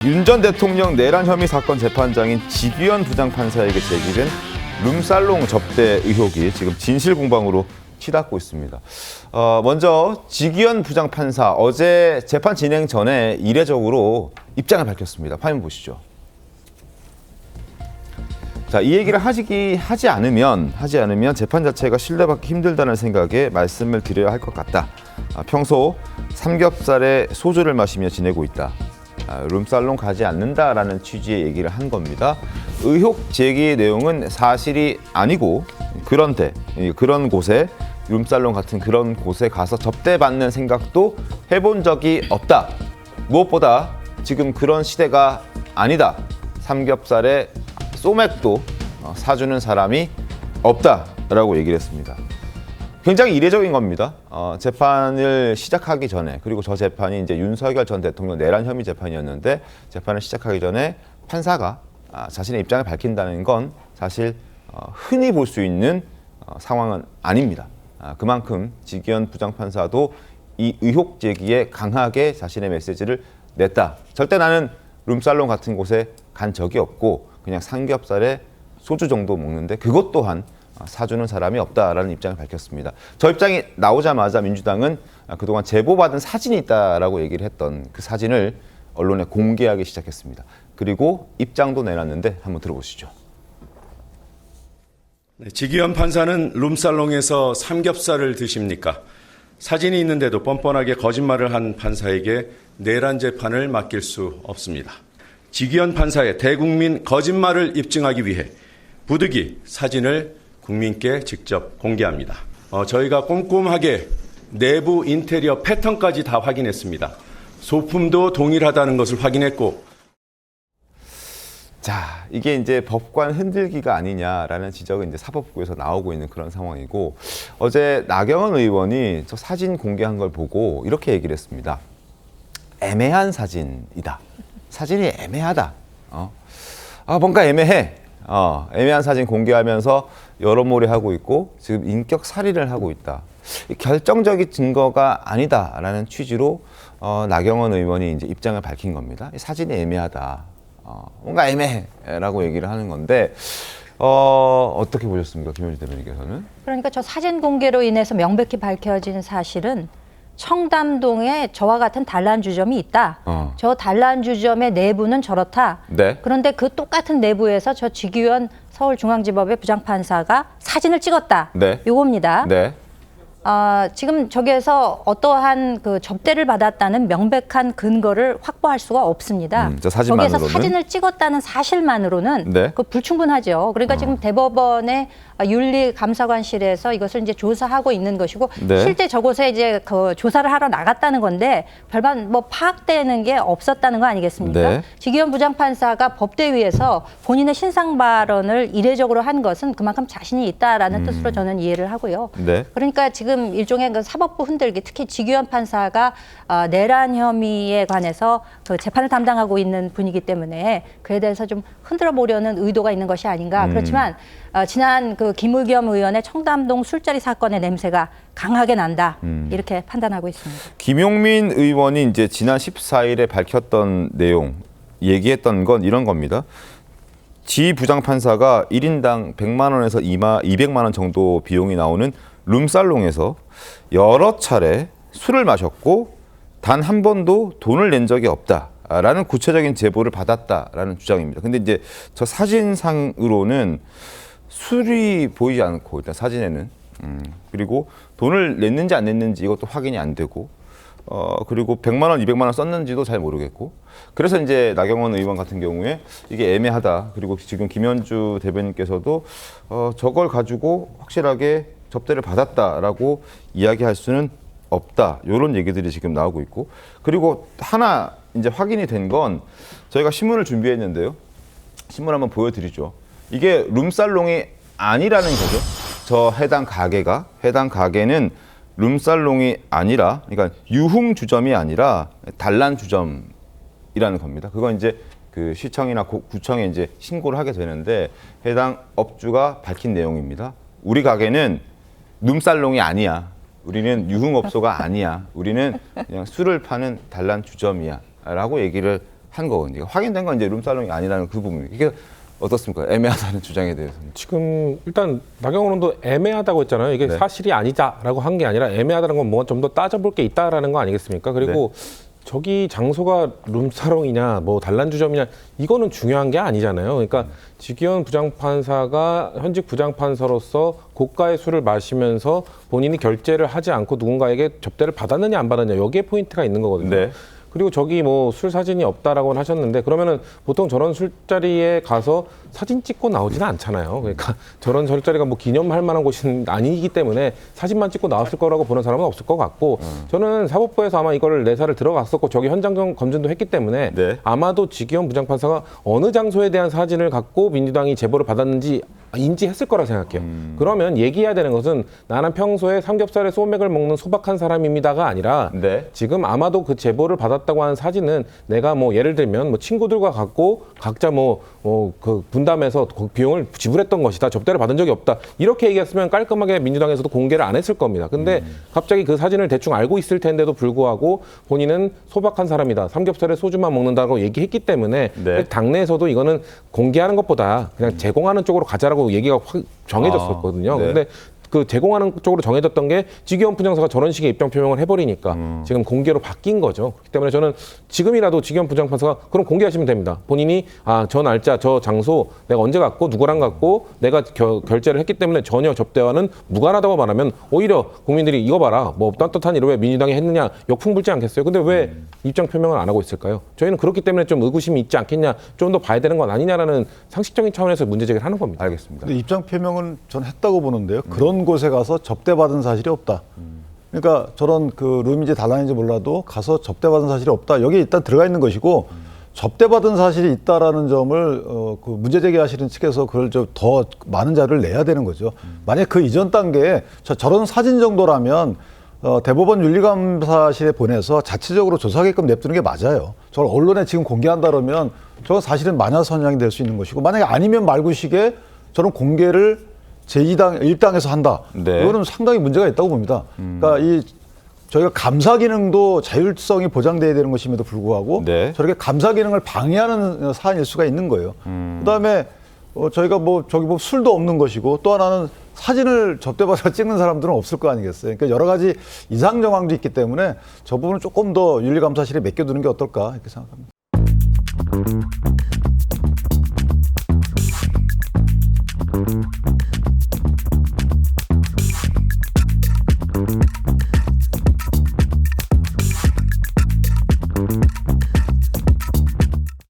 윤 전 대통령 내란 혐의 사건 재판장인 지규현 부장판사에게 제기된 룸살롱 접대 의혹이 지금 진실 공방으로 치닫고 있습니다. 먼저 지규현 부장판사 어제 재판 진행 전에 이례적으로 입장을 밝혔습니다. 화면 보시죠. 자, 이 얘기를 하지 않으면 재판 자체가 신뢰받기 힘들다는 생각에 말씀을 드려야 할 것 같다. 평소 삼겹살에 소주를 마시며 지내고 있다. 룸살롱 가지 않는다라는 취지의 얘기를 한 겁니다. 의혹 제기의 내용은 사실이 아니고 그런데 그런 곳에 룸살롱 같은 그런 곳에 가서 접대받는 생각도 해본 적이 없다. 무엇보다 지금 그런 시대가 아니다. 삼겹살에 소맥도 사주는 사람이 없다라고 얘기를 했습니다. 굉장히 이례적인 겁니다. 재판을 시작하기 전에, 그리고 저 재판이 이제 윤석열 전 대통령 내란 혐의 재판이었는데 재판을 시작하기 전에 판사가 자신의 입장을 밝힌다는 건 사실 흔히 볼 수 있는 상황은 아닙니다. 그만큼 지규현 부장판사도 이 의혹 제기에 강하게 자신의 메시지를 냈다. 절대 나는 룸살롱 같은 곳에 간 적이 없고 그냥 삼겹살에 소주 정도 먹는데 그것 또한 사주는 사람이 없다라는 입장을 밝혔습니다. 저 입장이 나오자마자 민주당은 그동안 제보받은 사진이 있다라고 얘기를 했던 그 사진을 언론에 공개하기 시작했습니다. 그리고 입장도 내놨는데 한번 들어보시죠. 지규현 판사는 룸살롱에서 삼겹살을 드십니까? 사진이 있는데도 뻔뻔하게 거짓말을 한 판사에게 내란 재판을 맡길 수 없습니다. 지규현 판사의 대국민 거짓말을 입증하기 위해 부득이 사진을 국민께 직접 공개합니다. 저희가 꼼꼼하게 내부 인테리어 패턴까지 다 확인했습니다. 소품도 동일하다는 것을 확인했고. 자, 이게 이제 법관 흔들기가 아니냐라는 지적은 이제 사법부에서 나오고 있는 그런 상황이고, 어제 나경원 의원이 저 사진 공개한 걸 보고 이렇게 얘기를 했습니다. 애매한 사진이다. 사진이 애매하다. 뭔가 애매해. 애매한 사진 공개하면서 여론몰이 하고 있고 지금 인격 살인을 하고 있다. 결정적인 증거가 아니다라는 취지로 나경원 의원이 이제 입장을 밝힌 겁니다. 사진이 애매하다. 뭔가 애매해라고 얘기를 하는 건데 어떻게 보셨습니까, 김현주 대변인께서는? 그러니까 저 사진 공개로 인해서 명백히 밝혀진 사실은 청담동에 저와 같은 단란주점이 있다. 저 단란주점의 내부는 저렇다. 네. 그런데 그 똑같은 내부에서 저 지규현 서울중앙지법의 부장판사가 사진을 찍었다. 네. 요겁니다. 네. 지금 저기에서 어떠한 그 접대를 받았다는 명백한 근거를 확보할 수가 없습니다. 저 사진만으로는? 저기에서 사진을 찍었다는 사실만으로는 네. 그 불충분하죠. 그러니까 지금 대법원의 윤리감사관실에서 이것을 이제 조사하고 있는 것이고, 네. 실제 저곳에 이제 그 조사를 하러 나갔다는 건데 별반 뭐 파악되는 게 없었다는 거 아니겠습니까? 네. 지규현 부장판사가 법대위에서 본인의 신상 발언을 이례적으로 한 것은 그만큼 자신이 있다라는 뜻으로 저는 이해를 하고요. 네. 그러니까 지금 일종의 그 사법부 흔들기, 특히 지규현 판사가 내란 혐의에 관해서 그 재판을 담당하고 있는 분이기 때문에 그에 대해서 좀 흔들어 보려는 의도가 있는 것이 아닌가. 그렇지만 지난 그 김의겸 의원의 청담동 술자리 사건의 냄새가 강하게 난다. 이렇게 판단하고 있습니다. 김용민 의원이 이제 지난 14일에 밝혔던 내용, 얘기했던 건 이런 겁니다. 지 부장판사가 1인당 100만 원에서 200만 원 정도 비용이 나오는 룸살롱에서 여러 차례 술을 마셨고 단 한 번도 돈을 낸 적이 없다라는 구체적인 제보를 받았다라는 주장입니다. 근데 이제 저 사진상으로는 술이 보이지 않고, 일단 사진에는 그리고 돈을 냈는지 안 냈는지 이것도 확인이 안 되고, 그리고 100만 원, 200만 원 썼는지도 잘 모르겠고, 그래서 이제 나경원 의원 같은 경우에 이게 애매하다. 그리고 지금 김현주 대변인께서도 저걸 가지고 확실하게 접대를 받았다라고 이야기할 수는 없다. 이런 얘기들이 지금 나오고 있고, 그리고 하나 이제 확인이 된 건 저희가 신문을 준비했는데요. 신문 한번 보여드리죠. 이게 룸살롱이 아니라는 거죠. 저 해당 가게는 룸살롱이 아니라, 그러니까 유흥주점이 아니라 단란주점이라는 겁니다. 그건 이제 그 시청이나 구청에 이제 신고를 하게 되는데 해당 업주가 밝힌 내용입니다. 우리 가게는 룸살롱이 아니야. 우리는 유흥업소가 아니야. 우리는 그냥 술을 파는 단란주점이야. 라고 얘기를 한 거거든요. 확인된 건 이제 룸살롱이 아니라는 그 부분. 이게 어떻습니까? 애매하다는 주장에 대해서는. 지금 일단 나경원 의원도 애매하다고 했잖아요. 이게 네. 사실이 아니다라고 한 게 아니라 애매하다는 건 뭔가 좀 더 따져볼 게 있다라는 거 아니겠습니까? 그리고 저기 장소가 룸사롱이냐 뭐 단란주점이냐 이거는 중요한 게 아니잖아요. 그러니까 지기현 부장판사가 현직 부장판사로서 고가의 술을 마시면서 본인이 결제를 하지 않고 누군가에게 접대를 받았느냐 안 받았느냐 여기에 포인트가 있는 거거든요. 네. 그리고 저기 뭐 술 사진이 없다라고 하셨는데 그러면은 보통 저런 술자리에 가서 사진 찍고 나오지는 않잖아요. 그러니까 저런 술자리가 뭐 기념할 만한 곳이 아니기 때문에 사진만 찍고 나왔을 거라고 보는 사람은 없을 것 같고 저는 사법부에서 아마 이거를 내사를 들어갔었고 저기 현장 검증도 했기 때문에 네. 아마도 지기현 부장판사가 어느 장소에 대한 사진을 갖고 민주당이 제보를 받았는지 인지했을 거라 생각해요. 그러면 얘기해야 되는 것은 나는 평소에 삼겹살에 소맥을 먹는 소박한 사람입니다가 아니라 네. 지금 아마도 그 제보를 받았다고 하는 사진은 내가 뭐 예를 들면 뭐 친구들과 갖고 각자 그 분담해서 그 비용을 지불했던 것이다. 접대를 받은 적이 없다. 이렇게 얘기했으면 깔끔하게 민주당에서도 공개를 안 했을 겁니다. 근데 갑자기 그 사진을 대충 알고 있을 텐데도 불구하고 본인은 소박한 사람이다. 삼겹살에 소주만 먹는다고 얘기했기 때문에 네. 당내에서도 이거는 공개하는 것보다 그냥 제공하는 쪽으로 가자라고 얘기가 확 정해졌었거든요. 네. 근데 그 제공하는 쪽으로 정해졌던 게 지기현 부장판사가 저런 식의 입장 표명을 해버리니까 지금 공개로 바뀐 거죠. 그렇기 때문에 저는 지금이라도 지기현 부장판사가 그럼 공개하시면 됩니다. 본인이 저 날짜, 저 장소 내가 언제 갔고 누구랑 갔고 내가 결제를 했기 때문에 전혀 접대와는 무관하다고 말하면 오히려 국민들이 이거 봐라 뭐 떳떳한 일을 왜 민주당이 했느냐 역풍 불지 않겠어요. 근데 왜 입장 표명을 안 하고 있을까요? 저희는 그렇기 때문에 좀 의구심이 있지 않겠냐 좀 더 봐야 되는 건 아니냐라는 상식적인 차원에서 문제 제기를 하는 겁니다. 알겠습니다. 근데 입장 표명은 전 했다고 보는데요. 그런 곳에 가서 접대받은 사실이 없다. 그러니까 저런 그 룸인지 단란인지 몰라도 가서 접대받은 사실이 없다. 여기에 일단 들어가 있는 것이고 접대받은 사실이 있다라는 점을 그 문제 제기하시는 측에서 그걸 좀 더 많은 자료를 내야 되는 거죠. 만약 그 이전 단계에 저런 사진 정도라면 대법원 윤리감사실에 보내서 자체적으로 조사하게끔 냅두는 게 맞아요. 저걸 언론에 지금 공개한다 그러면 저건 사실은 마녀선양이 될 수 있는 것이고 만약에 아니면 말구식에 저런 공개를 제2당, 1당에서 한다. 네. 이거는 상당히 문제가 있다고 봅니다. 그러니까 저희가 감사 기능도 자율성이 보장돼야 되는 것임에도 불구하고 네. 저렇게 감사 기능을 방해하는 사안일 수가 있는 거예요. 그다음에 저희가 저기 술도 없는 것이고 또 하나는 사진을 접대받아 찍는 사람들은 없을 거 아니겠어요. 그러니까 여러 가지 이상 정황도 있기 때문에 저 부분은 조금 더 윤리감사실에 맡겨두는 게 어떨까 이렇게 생각합니다.